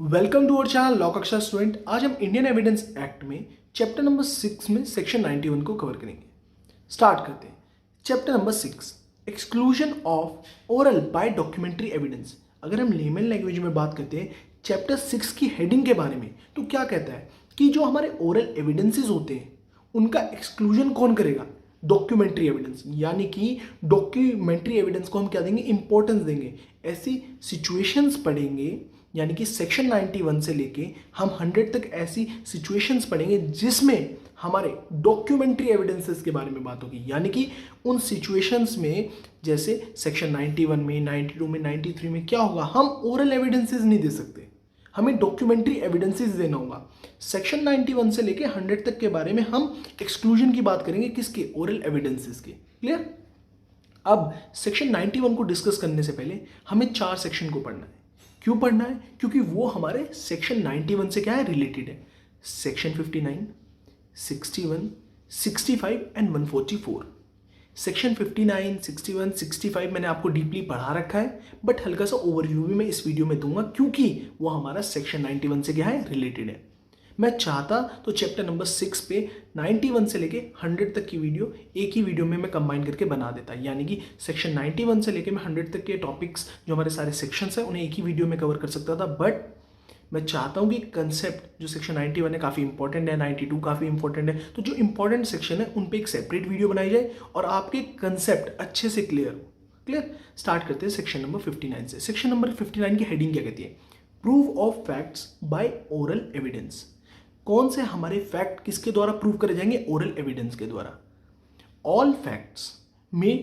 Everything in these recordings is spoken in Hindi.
Welcome to our channel law Kaksha student. आज हम इंडियन एविडेंस एक्ट में चैप्टर नंबर 6 में सेक्शन 91 को कवर करेंगे। स्टार्ट करते हैं। Chapter number 6, exclusion of oral by documentary evidence. अगर हम लेमन लैंग्वेज में बात करते हैं चैप्टर 6 की हेडिंग के बारे में, तो क्या कहता है कि जो हमारे ओरल एविडेंसेस होते हैं उनका एक्सक्लूजन कौन करेगा? Documentary evidence. यानी कि डॉक्यूमेंट्री एविडेंस को हम क्या देंगे? इंपॉर्टेंस देंगे। ऐसी सिचुएशंस पढ़ेंगे, यानी कि सेक्शन 91 से लेके हम 100 तक ऐसी सिचुएशंस पढ़ेंगे जिसमें हमारे डॉक्यूमेंट्री एविडेंसेस के बारे में बात होगी। यानी कि उन सिचुएशंस में, जैसे सेक्शन 91 में, 92 में, 93 में क्या होगा, हम ओरल एविडेंसेस नहीं दे सकते, हमें डॉक्यूमेंट्री एविडेंसेस देना होगा। सेक्शन 91 से लेके 100 तक के बारे में हम एक्सक्लूजन की बात करेंगे, किसके? ओरल एविडेंसेस के। क्लियर? अब सेक्शन 91 को डिस्कस करने से पहले हमें 4 सेक्शन को पढ़ना है। क्यों पढ़ना है? क्योंकि वो हमारे सेक्शन 91 से क्या है? रिलेटेड है। Section 59, 61, 65 and 144। सेक्शन 59, 61, 65 मैंने आपको डीपली पढ़ा रखा है, बट हल्का सा ओवरव्यू भी मैं इस वीडियो में दूंगा क्योंकि वो हमारा सेक्शन 91 से क्या है? रिलेटेड है। मैं चाहता तो चैप्टर नंबर 6 पे 91 से लेके 100 तक की वीडियो एक ही वीडियो में मैं कंबाइन करके बना देता, यानी कि सेक्शन 91 से लेके मैं 100 तक के टॉपिक्स जो हमारे सारे सेक्शंस हैं उन्हें एक ही वीडियो में कवर कर सकता था। बट मैं चाहता हूँ कि कंसेप्ट जो सेक्शन 91 है काफ़ी इंपॉर्टेंट है, 92 काफ़ी इंपॉर्टेंट है, तो जो इंपॉर्टेंट सेक्शन है उन पर एक सेपरेट वीडियो बनाई जाए और आपके कंसेप्ट अच्छे से क्लियर हो। क्लियर? स्टार्ट करते हैं सेक्शन नंबर 59 से। सेक्शन नंबर 59 की हेडिंग क्या कहती है? Prove of facts by oral evidence. कौन से हमारे फैक्ट किसके द्वारा प्रूव करे जाएंगे? ओरल एविडेंस के द्वारा। All facts may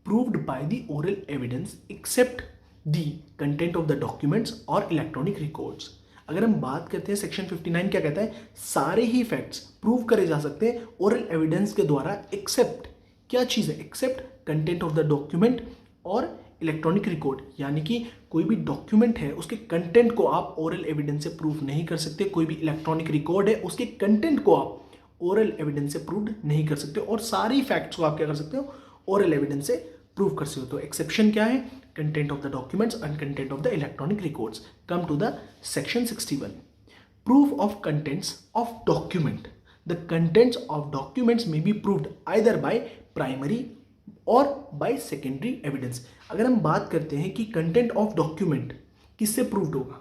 proved by the oral evidence except the content of the documents और इलेक्ट्रॉनिक रिकॉर्ड्स। अगर हम बात करते हैं सेक्शन 59 क्या कहता है? सारे ही फैक्ट्स प्रूव करे जा सकते हैं ओरल एविडेंस के द्वारा, एक्सेप्ट क्या चीज़ है? Except content of the document और इलेक्ट्रॉनिक रिकॉर्ड। यानी कि कोई भी डॉक्यूमेंट है उसके कंटेंट को आप ओरल एविडेंस से प्रूव नहीं कर सकते, कोई भी इलेक्ट्रॉनिक रिकॉर्ड है उसके कंटेंट को आप ओरल एविडेंस से प्रूव नहीं कर सकते, और सारी फैक्ट्स को आप क्या कर सकते हो? ओरल एविडेंस से प्रूव कर सकते हो। तो एक्सेप्शन क्या है? Content of the documents and content of the electronic records. Come to the section 61, proof of contents of document. The contents of documents may be proved either by primary or by secondary evidence. अगर हम बात करते हैं कि कंटेंट ऑफ डॉक्यूमेंट किससे प्रूव्ड होगा,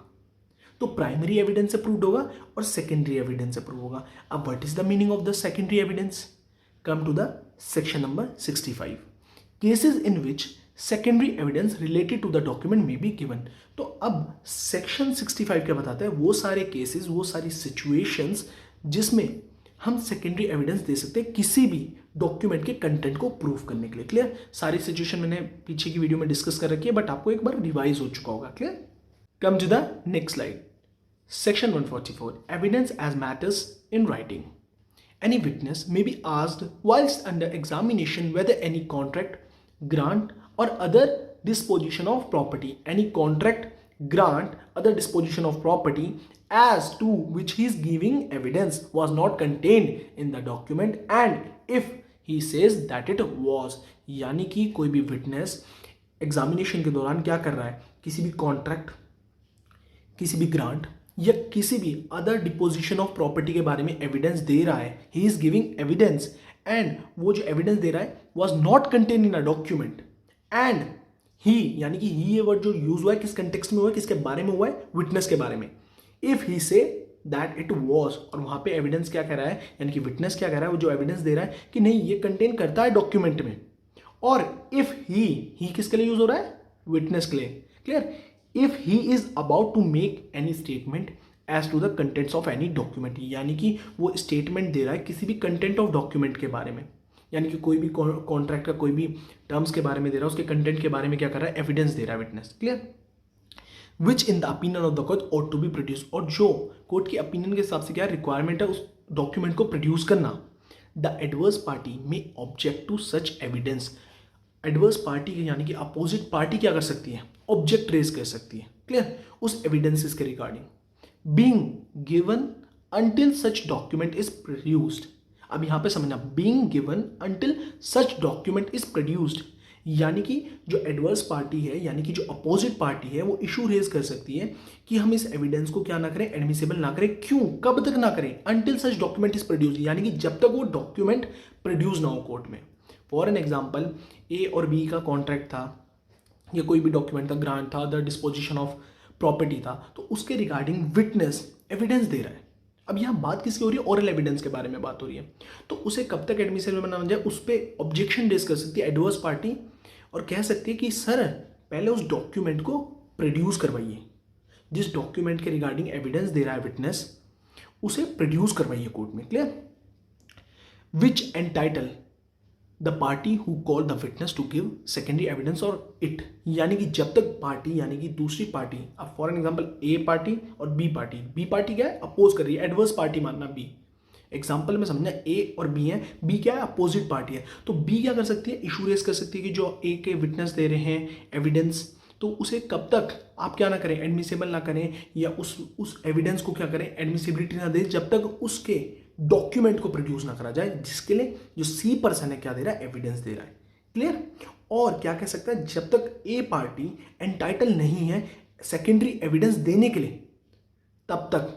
तो प्राइमरी एविडेंस से प्रूव्ड होगा और सेकेंडरी एविडेंस से प्रूव होगा। अब what is the meaning of the secondary evidence? Come to the section number 65, cases in which secondary evidence related to the document may be given. तो अब सेक्शन 65 क्या बताता है? वो सारे केसेस, वो सारी सिचुएशंस जिसमें हम सेकेंडरी एविडेंस दे सकते हैं किसी भी डॉक्यूमेंट के कंटेंट को प्रूव करने के लिए। क्लियर? सारी सिचुएशन मैंने पीछे की वीडियो में डिस्कस कर रखी है, बट आपको एक बार रिवाइज हो चुका होगा। Clear? Come to the next slide. Section 144, evidence as matters in writing. Any witness may be asked whilst under examination whether any contract, grant or other disposition of property, any contract, grant, other disposition of property as to which he is giving evidence was not contained in the document, and if he says that it was। यानी कि कोई भी विटनेस एग्जामिनेशन के दौरान क्या कर रहा है? किसी भी कॉन्ट्रैक्ट, किसी भी ग्रांट या किसी भी अदर डिपोजिशन ऑफ प्रॉपर्टी के बारे में एविडेंस दे रहा है, he is giving evidence, and वो जो एविडेंस दे रहा है was not contain in a document, and he, यानी कि ही ये वर्ड जो यूज हुआ है किस कंटेक्स्ट में हुआ है, किसके बारे में हुआ है? विटनेस के बारे में। If he say that it was, और वहां पे एविडेंस क्या कह रहा है, यानी कि विटनेस क्या कह रहा है? वो जो एविडेंस दे रहा है कि नहीं ये कंटेन करता है डॉक्यूमेंट में, और इफ ही किसके लिए यूज हो रहा है? विटनेस के लिए। Clear? If he is about to make any statement as to the contents of any document, यानी कि वो स्टेटमेंट दे रहा है किसी भी कंटेंट ऑफ डॉक्यूमेंट के बारे में, यानी कि कोई भी कॉन्ट्रैक्ट का कोई भी टर्म्स के बारे में दे रहा है, उसके कंटेंट के बारे में क्या कर रहा है? एविडेंस दे रहा है witness. Clear? Which in the opinion of the court ought to be produced, और जो कोर्ट की ओपिनियन के हिसाब से क्या रिक्वायरमेंट है उस डॉक्यूमेंट को प्रोड्यूस करना। The adverse party may object to such evidence. Adverse party यानी कि अपोजिट पार्टी क्या कर सकती है? ऑब्जेक्ट रेज कर सकती है। क्लियर? उस एविडेंसेस के regarding. Being given until such document is produced. अब यहां पे समझना, being given until such document is produced, यानी कि जो एडवर्स पार्टी है, यानी कि जो अपोजिट पार्टी है, वो इशू रेज कर सकती है कि हम इस एविडेंस को क्या ना करें, एडमिसिबल ना करें। क्यों, कब तक ना करें? Until such document is produce, यानी कि जब तक वो डॉक्यूमेंट प्रोड्यूस ना हो कोर्ट में। फॉर एन एग्जाम्पल, ए और बी का कॉन्ट्रैक्ट था या कोई भी डॉक्यूमेंट था, ग्रांट था, द डिस्पोजिशन ऑफ प्रॉपर्टी था, तो उसके रिगार्डिंग विटनेस एविडेंस दे रहा है। अब यहाँ बात किसकी हो रही है? ओरल एविडेंस के बारे में बात हो रही है। तो उसे कब तक एडमिसिबल ना हो जाए, उस पर ऑब्जेक्शन रेज कर सकती है एडवर्स पार्टी और कह सकती है कि सर पहले उस डॉक्यूमेंट को प्रोड्यूस करवाइए, जिस डॉक्यूमेंट के रिगार्डिंग एविडेंस दे रहा है विटनेस, उसे प्रोड्यूस करवाइए कोर्ट में। Clear? Which entitle the party who call the witness to give secondary evidence और इट, यानी कि जब तक पार्टी, यानी कि दूसरी पार्टी, अब for an example A party और बी पार्टी, बी पार्टी क्या है? अपोज कर रही है, एडवर्स पार्टी मानना बी। एग्जाम्पल में समझना, ए और बी है, बी क्या है? अपोजिट पार्टी है। तो बी क्या कर सकती है? इशू रेज कर सकती है कि जो ए के विटनेस दे रहे हैं एविडेंस, तो उसे कब तक आप क्या ना करें, एडमिसिबल ना करें, या उस एविडेंस को क्या करें, एडमिसिबिलिटी ना दें जब तक उसके डॉक्यूमेंट को प्रोड्यूस ना करा जाए, जिसके लिए जो सी पर्सन है क्या दे रहा है? एविडेंस दे रहा है। क्लियर? और क्या कह सकता है? जब तक ए पार्टी एंटाइटल नहीं है सेकेंडरी एविडेंस देने के लिए, तब तक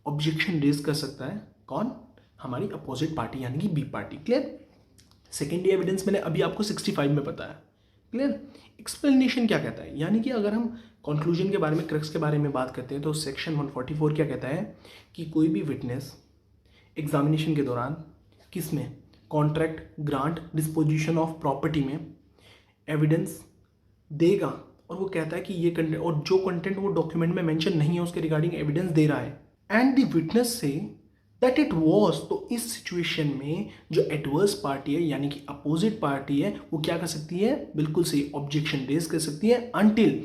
ऑब्जेक्शन रेज कर सकता है कौन? हमारी अपोजिट पार्टी, यानी कि B party. Clear? Secondary evidence मैंने अभी आपको 65 में बताया। क्लियर? एक्सप्लेनेशन क्या कहता है, यानी कि अगर हम कंक्लूजन के बारे में, क्रक्स के बारे में बात करते हैं, तो सेक्शन 144 क्या कहता है कि कोई भी विटनेस एग्जामिनेशन के दौरान किस में, contract, grant, disposition of property में एविडेंस देगा, और वो कहता है कि ये कंटेंट, और जो कंटेंट वो डॉक्यूमेंट में मेंशन नहीं है उसके रिगार्डिंग एविडेंस दे रहा है, and the witness say that it was, तो इस सिचुएशन में जो एडवर्स पार्टी है, यानी कि अपोजिट पार्टी है, वो क्या कर सकती है? बिल्कुल सही, ऑब्जेक्शन रेज कर सकती है until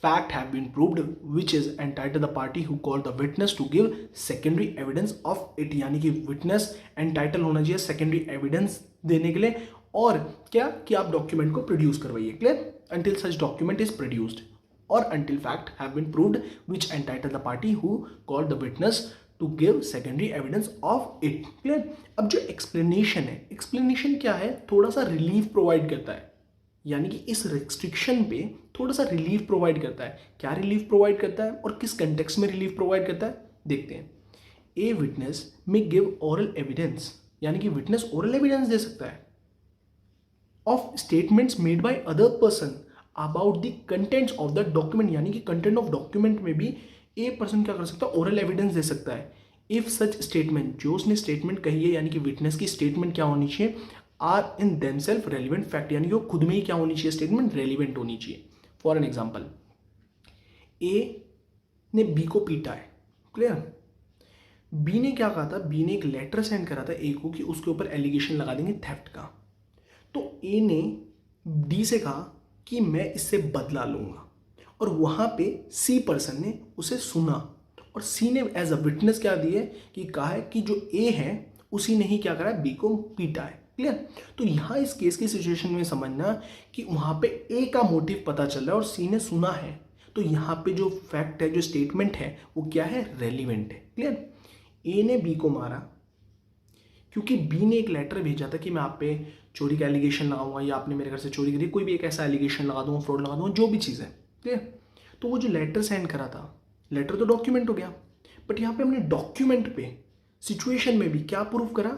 fact have been proved which is entitled the party who called the witness to give secondary evidence of it, यानी कि विटनेस एंटाइटल होना चाहिए सेकेंडरी एविडेंस देने के लिए, और क्या कि आप डॉक्यूमेंट को प्रोड्यूस करवाइए। Clear? until such document is produced or until fact have been proved which entitled the party who called the witness to give secondary evidence of it। Clear? अब जो एक्सप्लेनेशन है, एक्सप्लेनेशन क्या है? थोड़ा सा रिलीफ प्रोवाइड करता है, यानी कि इस रिस्ट्रिक्शन पे थोड़ा सा रिलीफ प्रोवाइड करता है। क्या रिलीफ प्रोवाइड करता है और किस कंटेक्स्ट में रिलीफ प्रोवाइड करता है, देखते हैं। ए विटनेस में गिव ओरल एविडेंस, यानी कि विटनेस ओरल एविडेंस दे सकता है of statements made by other person about the contents of the document, यानी कि कंटेंट ऑफ डॉक्यूमेंट में भी ए पर्सन क्या कर सकता है? ओरल एविडेंस दे सकता है। इफ सच स्टेटमेंट, जो उसने स्टेटमेंट कही है, यानी कि विटनेस की स्टेटमेंट क्या होनी चाहिए? Are in themselves relevant fact, यानी कि वो खुद में ही क्या होनी चाहिए? स्टेटमेंट रेलिवेंट होनी चाहिए। फॉर एन एग्जाम्पल, ए ने बी को पीटा है। क्लियर? बी ने क्या कहा था? बी ने एक लेटर सेंड करा था ए को कि उसके ऊपर एलिगेशन लगा देंगे थेफ्ट का। तो ए ने डी से कहा कि मैं इससे बदला लूंगा, और वहां पे सी पर्सन ने उसे सुना, और सी ने एज अ विटनेस क्या दिए कि कहा है कि जो ए है उसी ने ही क्या करा है? बी को पीटा है। क्लियर? तो यहाँ इस केस की सिचुएशन में समझना कि वहाँ पे ए का मोटिव पता चल रहा है और सी ने सुना है, तो यहाँ पे जो फैक्ट है, जो स्टेटमेंट है, वो क्या है? रेलिवेंट है। क्लियर? ए ने बी को मारा क्योंकि बी ने एक लेटर भेजा था कि मैं आप पे चोरी का एलिगेशन लगाऊंगा, या आपने मेरे घर से चोरी करी, कोई भी एक ऐसा एलिगेशन लगा दूंगा, फ्रॉड लगा दूंगा, जो भी चीज़ है। क्लियर? तो वो जो लेटर सेंड करा था, लेटर तो डॉक्यूमेंट हो गया, बट यहाँ पे हमने डॉक्यूमेंट पे सिचुएशन में भी क्या प्रूव करा?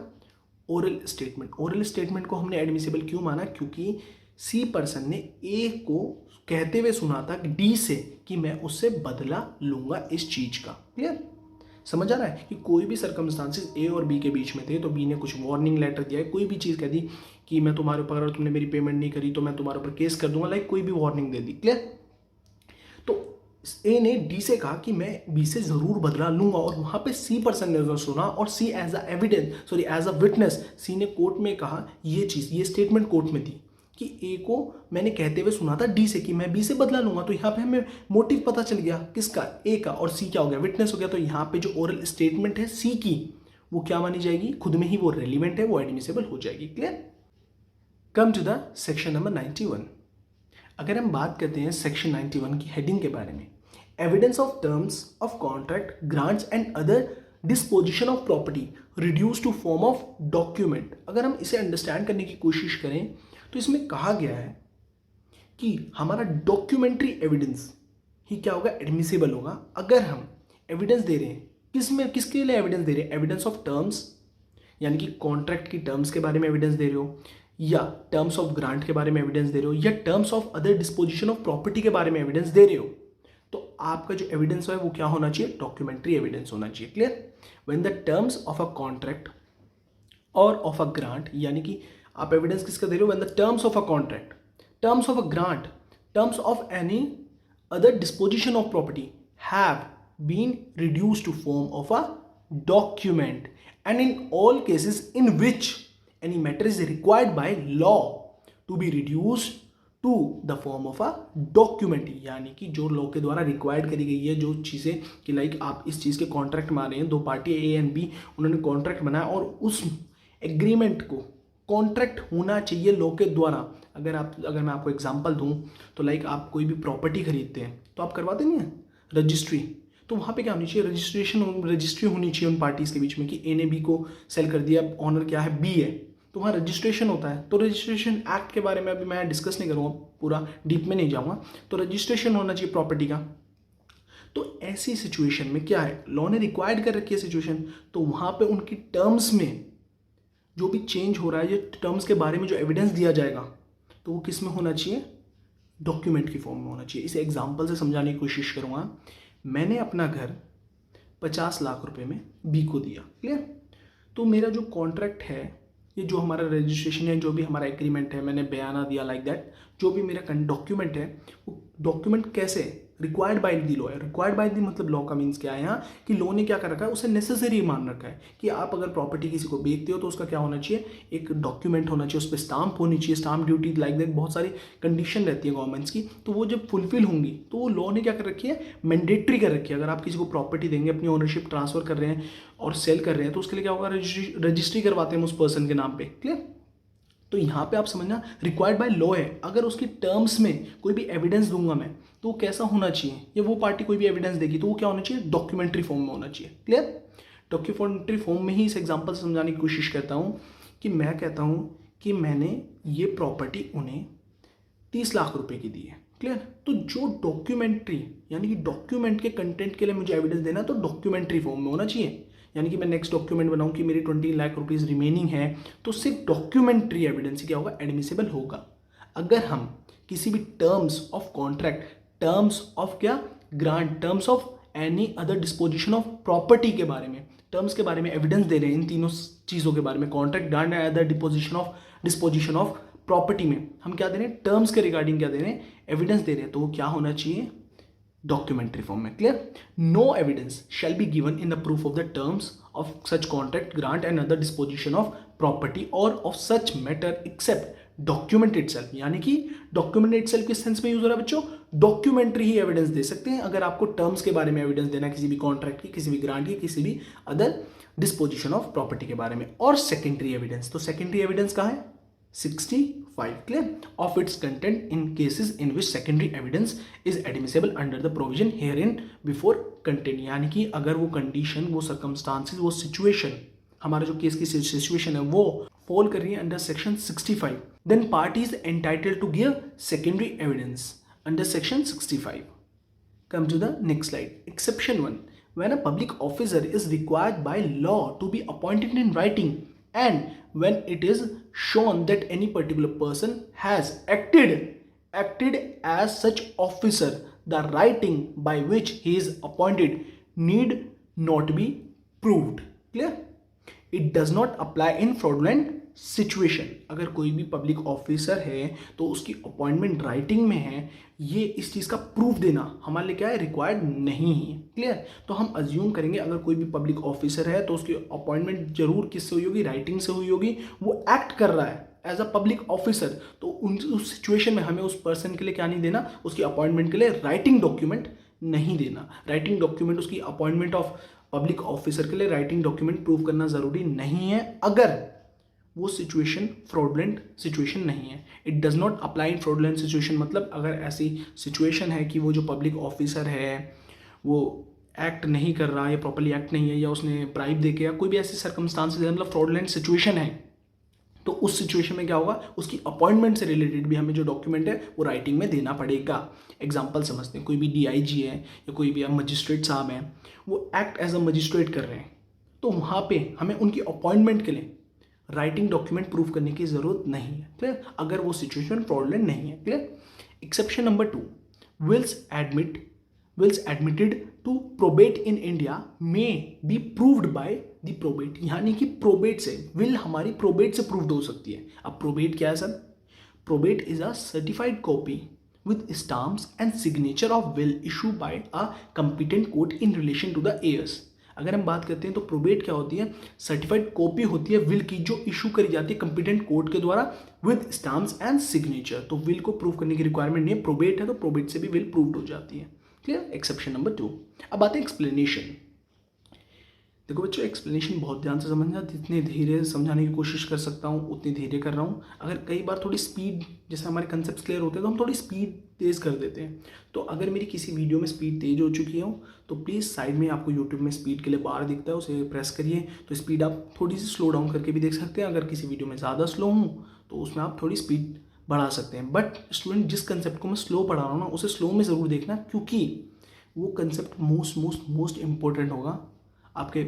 Oral statement. ओरल स्टेटमेंट को हमने एडमिसिबल क्यों माना? क्योंकि सी पर्सन ने ए को कहते हुए सुना था डी से कि मैं उससे बदला लूंगा इस चीज का। क्लियर? समझ आ रहा है कि कोई भी सर्कमस्टांसेस ए और बी के बीच में थे, तो बी ने कुछ वार्निंग लेटर दिया है, कोई भी चीज़ कह दी कि मैं तुम्हारे ऊपर, अगर तुमने मेरी पेमेंट नहीं करी तो मैं तुम्हारे ऊपर केस कर दूंगा, लाइक कोई भी वार्निंग दे दी। क्लियर? तो ए ने डी से कहा कि मैं बी से ज़रूर बदला लूंगा, और वहाँ पे सी पर्सन ने सुना, और C as a evidence, sorry as a witness, C ने कोर्ट में कहा ये चीज़, ये स्टेटमेंट कोर्ट में दी कि ए को मैंने कहते हुए सुना था डी से कि मैं बी से बदला लूंगा। तो यहाँ पे हमें मोटिव पता चल गया किसका? ए का, और सी क्या हो गया? विटनेस हो गया। तो यहाँ पे जो ओरल स्टेटमेंट है सी की, वो क्या मानी जाएगी? खुद में ही वो रेलिवेंट है, वो एडमिसिबल हो जाएगी। Clear? Come to the section number 91। अगर हम बात करते हैं सेक्शन 91 की हेडिंग के बारे में, evidence of terms of contract, grants and other disposition of property reduce to form of document. अगर हम इसे अंडरस्टैंड करने की कोशिश करें तो इसमें कहा गया है कि हमारा डॉक्यूमेंट्री एविडेंस ही क्या होगा, एडमिसिबल होगा अगर हम एविडेंस दे रहे हैं। किसके लिए एविडेंस दे रहे हैं? एविडेंस ऑफ टर्म्स, यानी कि कॉन्ट्रैक्ट की टर्म्स के बारे में एविडेंस दे रहे हो, या टर्म्स ऑफ ग्रांट के बारे में एविडेंस दे रहे हो, या terms of other disposition of property के बारे में एविडेंस दे रहे हो, तो आपका जो एविडेंस है वो क्या होना चाहिए? डॉक्यूमेंट्री एविडेंस होना चाहिए। Clear? When the terms of a contract और ऑफ अ ग्रांट, यानी कि आप एविडेंस किसका दे रहे हो? When the terms of a contract, terms of a grant, terms of any other disposition of property have been reduced to form of a document, and in all cases in which any matter is required by law to be reduced to the form of a document, यानी कि जो लॉ के द्वारा रिक्वायर्ड करी गई है जो चीज़ें, कि लाइक आप इस चीज़ के कॉन्ट्रैक्ट में आ रहे हैं, दो पार्टी ए एंड बी, उन्होंने कॉन्ट्रैक्ट बनाया और उस एग्रीमेंट को कॉन्ट्रैक्ट होना चाहिए लॉ के द्वारा। अगर मैं आपको एग्जांपल दूं तो लाइक आप कोई भी प्रॉपर्टी खरीदते हैं तो आप करवाते नहीं हैं रजिस्ट्री, तो वहाँ पे क्या होनी चाहिए? रजिस्ट्री होनी चाहिए उन पार्टीज़ के बीच में कि ए ने बी को सेल कर दिया, ऑनर क्या है? बी है, तो वहाँ रजिस्ट्रेशन होता है। तो रजिस्ट्रेशन एक्ट के बारे में अभी मैं डिस्कस नहीं करूँगा, पूरा डीप में नहीं जाऊँगा, तो रजिस्ट्रेशन होना चाहिए प्रॉपर्टी का। तो ऐसी सिचुएशन में क्या है, लॉ ने रिक्वायर्ड कर रखी है सिचुएशन, तो वहाँ पे उनकी टर्म्स में जो भी चेंज हो रहा है, ये टर्म्स के बारे में जो एविडेंस दिया जाएगा, तो वो किस में होना चाहिए? डॉक्यूमेंट की फॉर्म में होना चाहिए। इसे एग्जाम्पल से समझाने की कोशिश करूँगा। मैंने अपना घर 50 लाख रुपए में बी को दिया। क्लियर? तो मेरा जो कॉन्ट्रैक्ट है, ये जो हमारा रजिस्ट्रेशन है, जो भी हमारा एग्रीमेंट है, मैंने बयाना दिया लाइक दैट, जो भी मेरा डॉक्यूमेंट है, वो डॉक्यूमेंट कैसे? रिक्वायर्ड बाय दी लॉ है। रिक्वायर्ड बाय दी मतलब लॉ का मीन्स क्या है यहाँ, कि लॉ ने क्या कर रखा है, उसे नेसेसरी मान रखा है कि आप अगर प्रॉपर्टी किसी को बेचते हो तो उसका क्या होना चाहिए? एक डॉक्यूमेंट होना चाहिए, उस पर स्टाम्प होनी चाहिए, स्टाम्प ड्यूटी लाइक दैट, बहुत सारी कंडीशन रहती है गवर्नमेंट्स की, तो वो जब फुलफिल होंगी तो वो लॉ ने क्या कर रखी है? मैंडेटरी कर रखी है। अगर आप किसी को प्रॉपर्टी देंगे, अपनी ओनरशिप ट्रांसफर कर रहे हैं और सेल कर रहे हैं, तो उसके लिए क्या होगा? रजिस्ट्री करवाते हैं उस पर्सन के नाम पे। क्लियर? तो यहाँ पे आप समझना, रिक्वायर्ड बाय लॉ है। अगर उसकी टर्म्स में कोई भी एविडेंस दूंगा मैं, तो वो कैसा होना चाहिए? या वो पार्टी कोई भी एविडेंस देगी तो वो क्या होना चाहिए? डॉक्यूमेंट्री फॉर्म में होना चाहिए। क्लियर? डॉक्यूमेंट्री फॉर्म में ही इस एग्जांपल से समझाने की कोशिश करता हूँ कि मैं कहता हूँ कि मैंने ये प्रॉपर्टी उन्हें 30 लाख रुपए की दी है। क्लियर? तो जो डॉक्यूमेंट्री, यानी कि डॉक्यूमेंट के कंटेंट के लिए मुझे एविडेंस देना, तो डॉक्यूमेंट्री फॉर्म में होना चाहिए। यानी कि मैं नेक्स्ट डॉक्यूमेंट बनाऊं कि मेरी 20 लाख रुपीज़ रिमेनिंग है, तो सिर्फ डॉक्यूमेंट्री एविडेंस ही क्या होगा? एडमिसिबल होगा। अगर हम किसी भी terms of contract, terms of क्या? Grant, terms of any other disposition of property के बारे में, टर्म्स के बारे में एविडेंस दे रहे हैं, इन तीनों चीज़ों के बारे में, contract, grant and other disposition of property में हम क्या दे रहे हैं? टर्म्स के रिगार्डिंग क्या दे रहे हैं? एविडेंस दे रहे हैं, तो वो क्या होना चाहिए? डॉक्यूमेंट्री फॉर्म में। Clear? No evidence shall be given in the proof of the terms of such contract, grant and other disposition of property or of such matter except document itself. यानी कि डॉक्यूमेंट इटसेल्फ किस सेंस में यूज हो रहा है बच्चों? डॉक्यूमेंट्री ही एविडेंस दे सकते हैं। अगर आपको टर्म्स के बारे में एविडेंस देना है, किसी भी कॉन्ट्रैक्ट की, किसी भी ग्रांट की, किसी भी अदर डिस्पोजिशन ऑफ प्रॉपर्टी के बारे में। और सेकेंडरी एविडेंस, तो सेकेंडरी एविडेंस कहाँ है? 65 clear of its content in cases in which secondary evidence is admissible under the provision here in before content. यानी कि अगर वो कंडीशन, वो सर्कमस्टांसिस, वो सिचुएशन, हमारा जो केस की सिचुएशन है वो फॉल कर रही है under section 65, then party is entitled to give secondary evidence under section 65. Come to the next slide. Exception 1. When a public officer is required by law to be appointed in writing, and when it is shown that any particular person has acted as such officer, the writing by which he is appointed need not be proved. Clear? It does not apply in fraudulent situation. अगर कोई भी पब्लिक ऑफिसर है तो उसकी अपॉइंटमेंट राइटिंग में है, ये इस चीज़ का प्रूफ देना हमारे लिए क्या है? रिक्वायर्ड नहीं है। क्लियर? तो हम अज्यूम करेंगे अगर कोई भी पब्लिक ऑफिसर है तो उसकी अपॉइंटमेंट जरूर किससे हुई होगी? राइटिंग से हुई होगी। वो एक्ट कर रहा है एज अ पब्लिक ऑफिसर, तो उस सिचुएशन में हमें उस पर्सन के लिए क्या नहीं देना? उसकी अपॉइंटमेंट के लिए राइटिंग डॉक्यूमेंट नहीं देना। राइटिंग डॉक्यूमेंट, उसकी अपॉइंटमेंट ऑफ पब्लिक ऑफिसर के लिए राइटिंग डॉक्यूमेंट प्रूव करना ज़रूरी नहीं है अगर वो सिचुएशन फ्रॉडलेंट सिचुएशन नहीं है। It does not apply in fraudulent situation, मतलब अगर ऐसी सिचुएशन है कि वो जो पब्लिक ऑफिसर है वो एक्ट नहीं कर रहा है, प्रॉपर्ली एक्ट नहीं है, या उसने ब्राइब दे के, या कोई भी ऐसी सर्कमस्टांसेस है, मतलब फ्रॉडलेंट सिचुएशन है, तो उस सिचुएशन में क्या होगा, उसकी अपॉइंटमेंट से रिलेटेड भी हमें जो डॉक्यूमेंट है वो राइटिंग में देना पड़ेगा। एग्जाम्पल समझते हैं, कोई भी DIG है या कोई भी मजिस्ट्रेट साहब हैं, वो एक्ट एज अ मजिस्ट्रेट कर रहे हैं, तो वहाँ पे हमें उनकी अपॉइंटमेंट के लिए राइटिंग डॉक्यूमेंट प्रूव करने की ज़रूरत नहीं है, क्लियर, अगर वो सिचुएशन फ्रॉडलेंट नहीं है, clear. Exception number 2, wills admitted to probate in India may be proved by the probate, यानी कि प्रोबेट से विल हमारी प्रोबेट से प्रूव्ड हो सकती है। अब प्रोबेट क्या है sir? Probate is a certified copy with stamps and signature of will issued by a competent court in relation to the heirs। अगर हम बात करते हैं तो प्रोबेट क्या होती है? सर्टिफाइड कॉपी होती है विल की जो इशू करी जाती है कंपिटेंट कोर्ट के द्वारा विद स्टाम्प्स एंड सिग्नेचर। तो विल को प्रूव करने की रिक्वायरमेंट नहीं है, प्रोबेट है तो प्रोबेट से भी विल प्रूव्ड हो जाती है, क्लियर। Exception number 2। अब आते हैं एक्सप्लेनेशन। देखो बच्चों, एक्सप्लेनेशन बहुत ध्यान से समझना, जितने धीरे समझाने की कोशिश कर सकता हूँ उतनी धीरे कर रहा हूँ। अगर कई बार थोड़ी स्पीड, जैसे हमारे कंसेप्ट क्लियर होते हैं तो हम थोड़ी स्पीड तेज़ कर देते हैं। तो अगर मेरी किसी वीडियो में स्पीड तेज़ हो चुकी हो तो प्लीज़ साइड में आपको यूट्यूब में स्पीड के लिए बार दिखता है, उसे प्रेस करिए, तो स्पीड आप थोड़ी सी स्लो डाउन करके भी देख सकते हैं। अगर किसी वीडियो में ज़्यादा स्लो हूँ तो उसमें आप थोड़ी स्पीड बढ़ा सकते हैं। बट स्टूडेंट, जिस कंसेप्ट को मैं स्लो पढ़ा रहा हूँ ना, उसे स्लो में ज़रूर देखना, क्योंकि वो कंसेप्ट मोस्ट इम्पोर्टेंट होगा आपके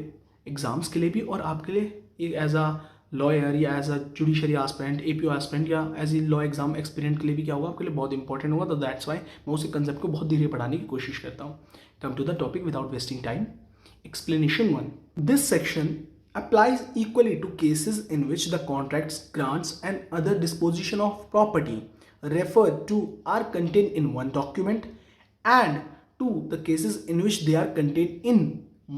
एग्जाम्स के लिए भी, और आपके लिए एक एज अ लॉयर या as a judiciary aspirant, APO aspirant या as a law exam experience के लिए भी क्या होगा, आपके लिए बहुत इंपॉर्टेंट होगा। तो दैट्स वाई मैं उसी कंसेप्ट को बहुत धीरे पढ़ाने की कोशिश करता हूँ। Come to the topic without wasting time. Explanation 1, this section applies equally to cases in which the contracts, grants and other disposition of property referred to are contained in one document and to the cases in which they are contained in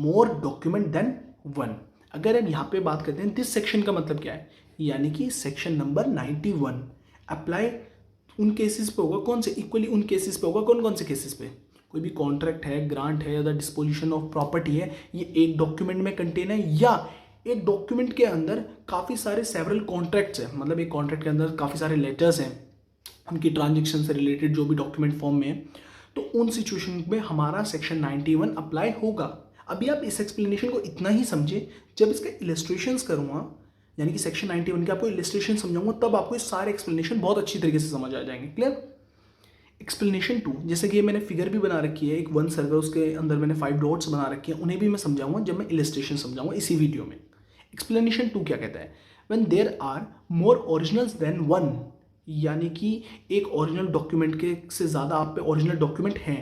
more document than one। अगर हम यहाँ पे बात करते हैं दिस सेक्शन का मतलब क्या है, यानी कि सेक्शन नंबर 91 अप्लाई उन केसेस पे होगा, कौन से? इक्वली उन केसेस पे होगा। कौन कौन से केसेस पे? कोई भी कॉन्ट्रैक्ट है, ग्रांट है या द डिस्पोजिशन ऑफ प्रॉपर्टी है, ये एक डॉक्यूमेंट में कंटेन है, या एक डॉक्यूमेंट के अंदर काफ़ी सारे सेवरल कॉन्ट्रैक्ट्स हैं, मतलब एक कॉन्ट्रैक्ट के अंदर काफ़ी सारे लेटर्स हैं उनकी ट्रांजेक्शन से रिलेटेड जो भी डॉक्यूमेंट फॉर्म में है, तो उन सिचुएशन में हमारा सेक्शन 91 अप्लाई होगा। अभी आप इस एक्सप्लेनेशन को इतना ही समझे, जब इसके इलस्ट्रेशंस करूँगा, यानी कि सेक्शन 91 के आपको इलस्ट्रेशन समझाऊंगा, तब आपको ये सारे एक्सप्लेनेशन बहुत अच्छी तरीके से समझ आ जाएंगे, क्लियर। एक्सप्लेनेशन 2, जैसे कि ये मैंने फिगर भी बना रखी है, एक 1 सर्कल, उसके अंदर मैंने 5 डॉट्स बना रखे हैं, उन्हें भी मैं समझाऊंगा जब मैं इलस्ट्रेशन समझाऊंगा इसी वीडियो में। एक्सप्लेनेशन 2 क्या कहता है? When there are more originals than one, यानी कि एक ओरिजिनल डॉक्यूमेंट के से ज़्यादा आप पे ओरिजिनल डॉक्यूमेंट हैं,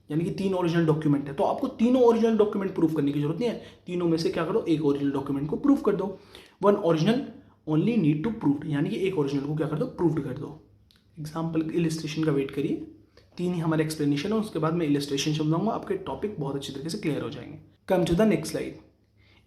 यानी कि 3 ओरिजिनल डॉक्यूमेंट है, तो आपको तीनों ओरिजिनल डॉक्यूमेंट प्रूफ करने की जरूरत नहीं है। तीनों में से क्या करो, एक ओरिजिनल डॉक्यूमेंट को प्रूफ कर दो। 1 original only need to prove, यानी कि एक ओरिजिनल को क्या कर दो, प्रूव कर दो। एग्जाम्पल इलस्ट्रेशन का वेट करिए, 3 ही हमारे एक्सप्लेनेशन है, उसके बाद मैं इलस्ट्रेशन समझाऊंगा, आपके टॉपिक बहुत अच्छी तरीके से क्लियर हो जाएंगे। Come to the next slide.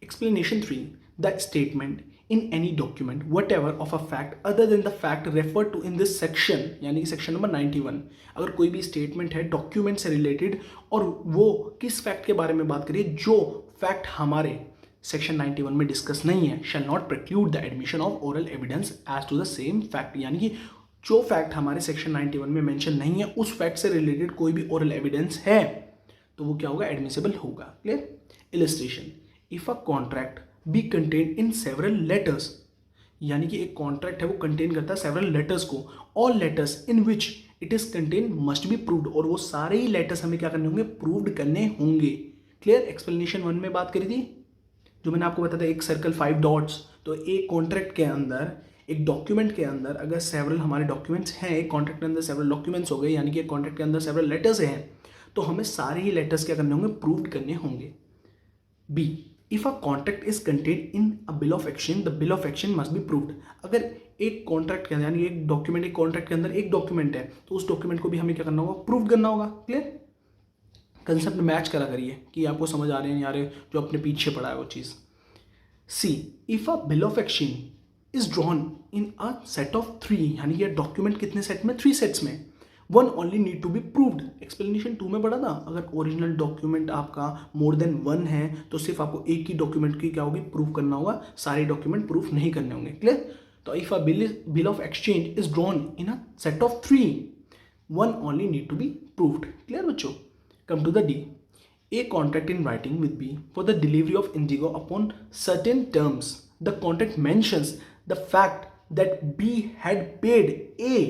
Explanation 3, the statement in any document whatever of a fact other than the fact referred to in this section, यानी कि सेक्शन नंबर 91, अगर कोई भी स्टेटमेंट है डॉक्यूमेंट से रिलेटेड और वो किस फैक्ट के बारे में बात करिए, जो फैक्ट हमारे सेक्शन 91 में डिस्कस नहीं है, shall not preclude the admission of oral evidence as to the same fact, यानी कि जो फैक्ट हमारे सेक्शन 91 में मेंशन नहीं है, उस फैक्ट से रिलेटेड कोई भी ओरल एविडेंस है तो वो क्या होगा, एडमिसेबल होगा, clear. Illustration, if a contract be contain in several letters, यानी कि एक कॉन्ट्रैक्ट है वो कंटेन करता है सेवरल लेटर्स को, all letters in which it is contain must be proved, और वो सारे ही लेटर्स हमें क्या करने होंगे, प्रूव्ड करने होंगे, क्लियर। एक्सप्लेनेशन 1 में बात करी थी, जो मैंने आपको बताया था, एक सर्कल 5 डॉट्स, तो एक कॉन्ट्रैक्ट के अंदर, एक डॉक्यूमेंट के अंदर अगर सेवरल हमारे डॉक्यूमेंट्स हैं, एक कॉन्ट्रैक्ट के अंदर सेवरल डॉक्यूमेंट्स हो गए, यानी कि एक कॉन्ट्रैक्ट के अंदर सेवरल लेटर्स हैं, तो हमें सारे ही लेटर्स क्या करने होंगे, प्रूव्ड करने होंगे। B, if a contract is contain in a bill of exchange, the bill of exchange must be proved. अगर एक कॉन्ट्रैक्ट के अंदर, यानी एक डॉक्यूमेंट, एक कॉन्ट्रैक्ट के अंदर एक डॉक्यूमेंट है, तो उस डॉक्यूमेंट को भी हमें क्या करना होगा, प्रूव करना होगा, क्लियर। कंसेप्ट मैच करा करिए कि आपको समझ आ रहे हैं नहीं आ रहे, जो अपने पीछे पड़ा है वो चीज़। See, if a bill of exchange is drawn in a set of 3, यानी कि डॉक्यूमेंट कितने सेट में, 3 सेट्स में, 1 only need to be proved. Explanation 2 में पढ़ा था, अगर ओरिजिनल डॉक्यूमेंट आपका मोर देन 1 है तो सिर्फ आपको एक ही डॉक्यूमेंट की क्या होगी, प्रूव करना होगा, सारे डॉक्यूमेंट प्रूफ नहीं करने होंगे, क्लियर। तो if a bill of exchange is drawn in a set of 3, 1 only need to be proved, clear बच्चों। Come to the D, a contract in writing with B for the delivery of indigo upon certain terms. The contract mentions the fact that B had paid A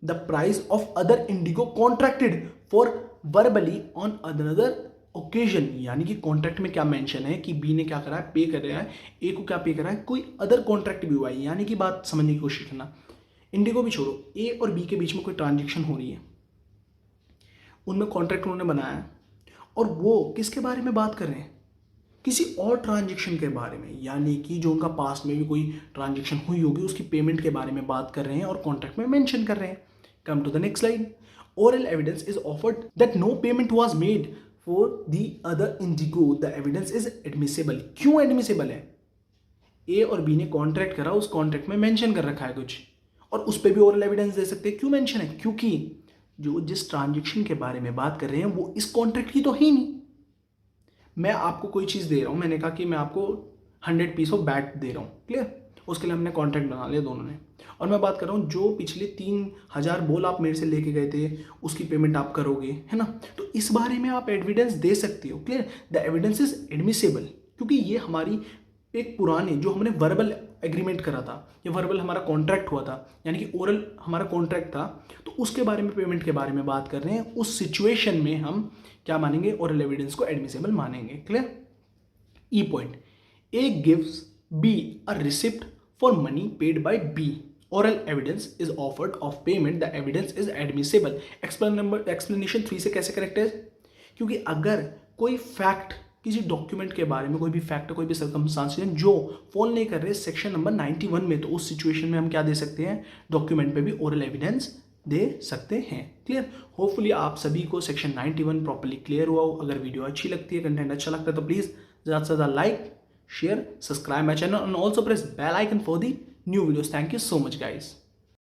the price of other indigo contracted for verbally on another occasion। यानी कि कॉन्ट्रैक्ट में क्या मेंशन है कि बी ने क्या करा है, पे कर रहा है, ए को क्या पे कर रहा है, कोई अदर कॉन्ट्रैक्ट भी हुआ है। यानी कि बात समझने की कोशिश करना, इंडिगो भी छोड़ो, ए और बी के बीच में कोई ट्रांजेक्शन हो रही है, उनमें कॉन्ट्रैक्ट उन्होंने बनाया है और वो किसके बारे में बात कर रहे हैं, किसी और ट्रांजेक्शन के बारे में। यानी कि जो उनका पास्ट में भी कोई ट्रांजेक्शन हुई होगी उसकी पेमेंट के बारे में बात कर रहे हैं और कॉन्ट्रैक्ट में मेंशन कर रहे हैं। Come to the next slide. Oral evidence is offered that no payment was made for the other indigo, the evidence is admissible. क्यों एडमिसेबल है? ए और बी ने कॉन्ट्रैक्ट करा, उस कॉन्ट्रैक्ट में मेंशन कर रखा है कुछ और उस पर भी ओरल एविडेंस दे सकते हैं। क्यों मेंशन है? क्योंकि जो जिस ट्रांजेक्शन के बारे में बात कर रहे हैं वो इस कॉन्ट्रैक्ट की तो ही नहीं। मैं आपको कोई चीज़ दे रहा हूँ, मैंने कहा कि मैं आपको 100 पीस ऑफ बैट दे रहा हूँ, क्लियर, उसके लिए हमने कॉन्ट्रैक्ट बना लिया दोनों ने। और मैं बात कर रहा हूँ जो पिछले 3000 बॉल आप मेरे से लेके गए थे उसकी पेमेंट आप करोगे, है ना। तो इस बारे में आप एविडेंस दे सकते हो, clear. The evidence is admissible क्योंकि ये हमारी एक पुरानी जो हमने वर्बल एग्रीमेंट करा था, ये वर्बल हमारा कॉन्ट्रैक्ट हुआ था, यानी कि ओरल हमारा कॉन्ट्रैक्ट था, तो उसके बारे में, पेमेंट के बारे में बात कर रहे हैं। उस सिचुएशन में हम क्या मानेंगे? ओरल एविडेंस को एडमिसेबल मानेंगे, clear. E point, A gives B a receipt for money paid by B, oral evidence is offered of payment, the evidence is admissible। Explanation 3 से कैसे करेक्ट है? क्योंकि अगर कोई फैक्ट, किसी डॉक्यूमेंट के बारे में कोई भी फैक्ट, कोई भी सर्कमस्टांसेस जो फॉल नहीं कर रहे सेक्शन नंबर 91 में, तो उस सिचुएशन में हम क्या दे सकते हैं? डॉक्यूमेंट पे भी ओरल एविडेंस दे सकते हैं, क्लियर। होपफुली आप सभी को सेक्शन 91 प्रॉपर्ली क्लियर हुआ हो। अगर वीडियो अच्छी लगती है, कंटेंट अच्छा लगता है तो प्लीज़ ज़्यादा से ज़्यादा like, share, subscribe my channel and also press bell icon for the new videos। Thank you so much guys।